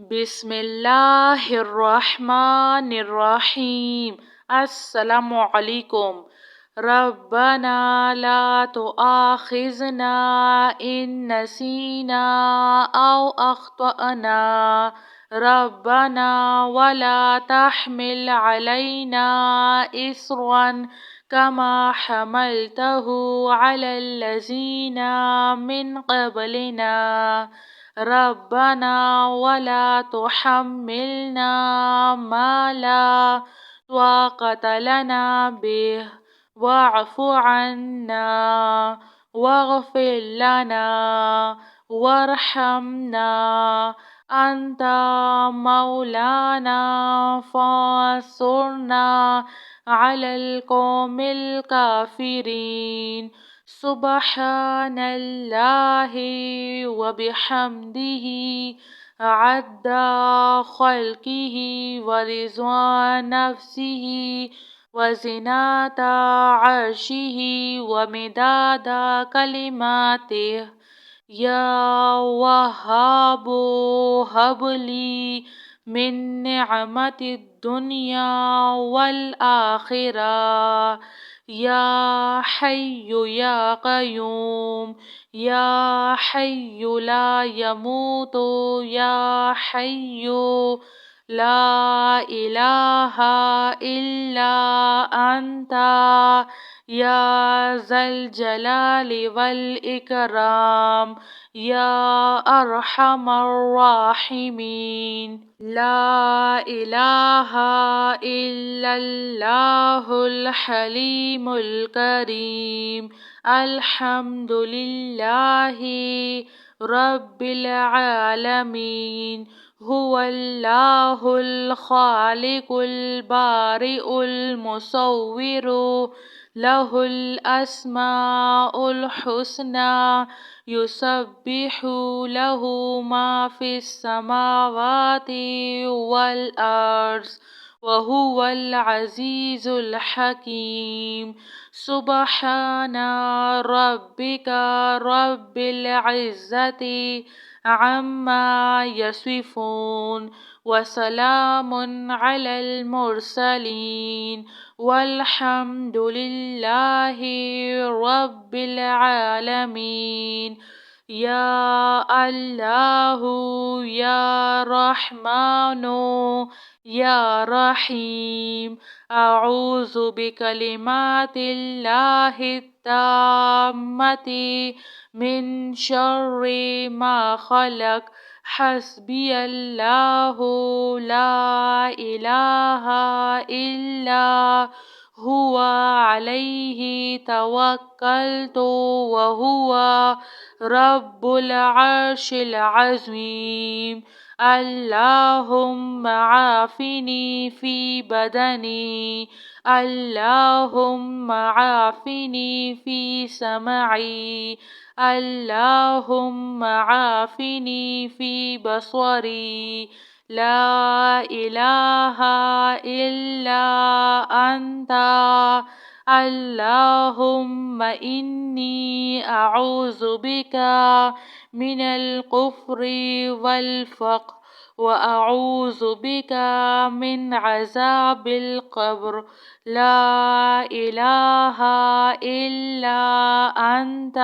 بسم اللہ الرحمن الرحیم۔ السلام علیکم۔ ربنا لا تؤاخذنا ان نسینا او اخطأنا ربنا ولا تحمل علينا إصرا كما حملته على الذين من قبلنا ربنا ولا تحملنا ما لا طاقة لنا به واعف عنا واغفر لنا وارحمنا أنت مولانا فانصرنا على القوم الكافرين سبحان الله وبحمده عد خلقه ورضوان نفسه وزنة عرشه ومداد كلماته يا وهاب هب لي من نعمة الدنيا والآخرة يا حي يا قيوم يا حي لا يموت يا حي لا إله إلا أنت يا ذا الجلال والإكرام يا أرحم الراحمين لا إله إلا الله الحليم الكريم الحمد لله رب العالمين هو الله الخالق البارئ المصور له الأسماء الحسنى يسبح له ما في السماوات والأرض وهو العزيز الحكيم سبحان ربك رب العزة عما يصفون وسلام على المرسلين والحمد لله رب العالمين يا الله يا رحمن يا رحيم أعوذ بكلمات الله التامة من شر ما خلق حسبي الله لا إله إلا هو عليه توكلت وهو رب العرش العظيم اللهم عافني في بدني اللهم عافني في سمعي اللهم عافني في بصري لا إله إلا أنت اللهم إني أعوذ بك من الكفر والفقر وأعوذ بك من عذاب القبر لا إله إلا أنت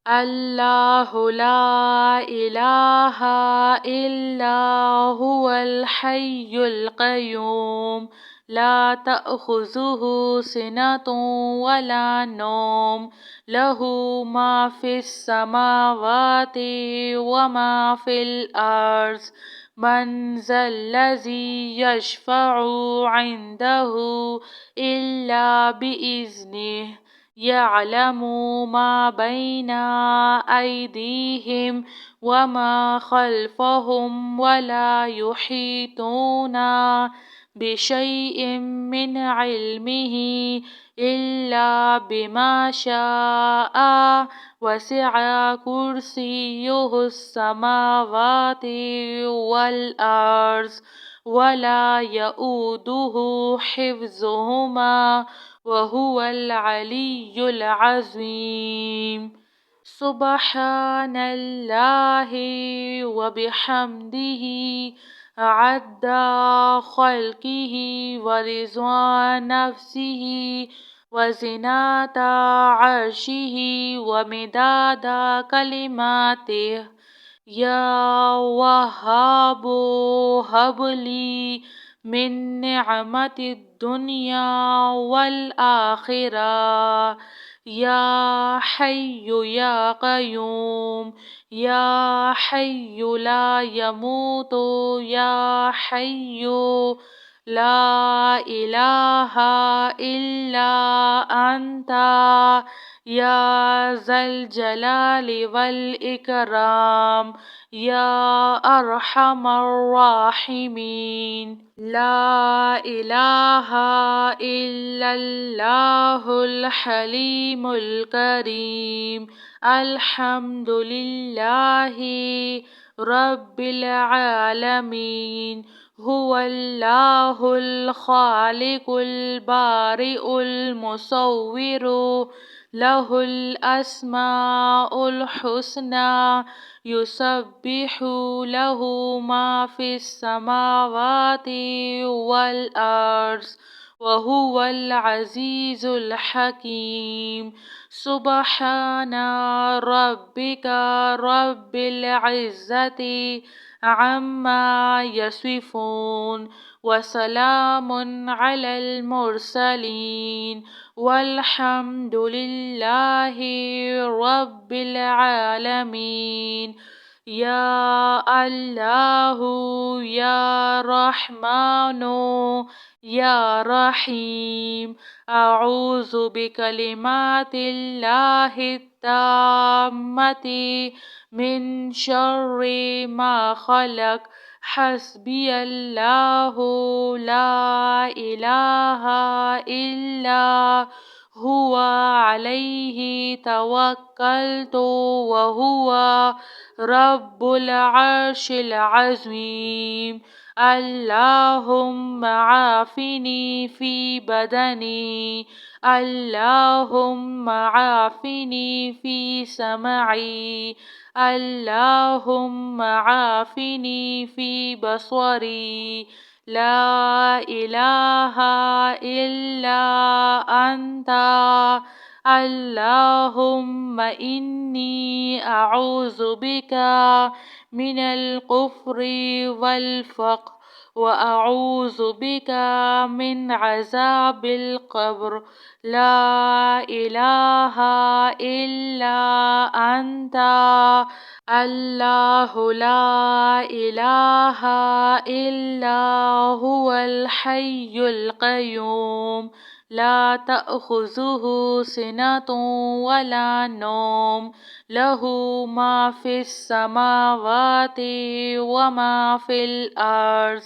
الله لا إله إلا هو الحي القيوم لا تأخذه سنة ولا نوم له ما في السماوات وما في الأرض من ذا الذي يشفع عنده إلا بإذنه يعلم ما بين أيديهم وما خلفهم ولا يحيطون بشيء من علمه إلا بما شاء وسع كرسيه السماوات والأرض ولا يؤوده حفظهما وهو العلي العظيم سبحان الله وبحمده عد خلقه ورضوان نفسه وزنة عرشه ومداد كلماته. يا وهاب هب لي من نعمة الدنيا والآخرة. يا حي يا قيوم، يا حي لا يموت، يا حي لا إله إلا أنت، يا ذا الجلال والإكرام، يا أرحم الراحمين. لا إله إلا الله الحليم الكريم. الحمد لله رب العالمين. هو الله الخالق البارئ المصور، له الأسماء الحسنى، يسبح له ما في السماوات والأرض، وهو العزيز الحكيم. سبحان ربك رب العزة عما يصفون، وسلام على المرسلين، والحمد لله رب العالمين. يا الله يا رحمن يا رحيم، أعوذ بكلمات الله التامة من شر ما خلق. حسبي الله لا إله إلا هو عليه توكلت وهو رب العرش العظيم. اللهم عافني في بدني، اللهم عافني في سمعي، اللهم عافني في بصري. لا إله إلا أنت. اللهم إني أعوذ بك من الكفر والفقر، وأعوذ بك من عذاب القبر. لا إله إلا أنت. الله لا إله إلا هو الحي القيوم، لا تأخذه سنة ولا نوم، له ما في السماوات وما في الأرض.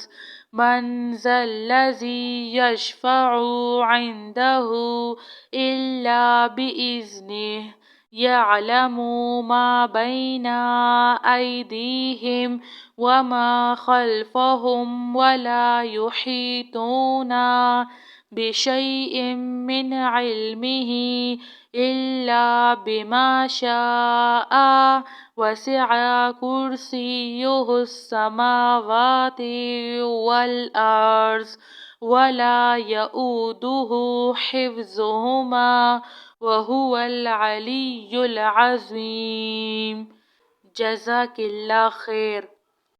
من ذا الذي يشفع عنده إلا بإذنه، يعلم ما بين أيديهم وما خلفهم، ولا يحيطون بشيء من علمه إلا بما شاء. وسع كرسيه السماوات والأرض، ولا يؤوده حفظهما، وهو العلي العظيم. جزاك الله خیر.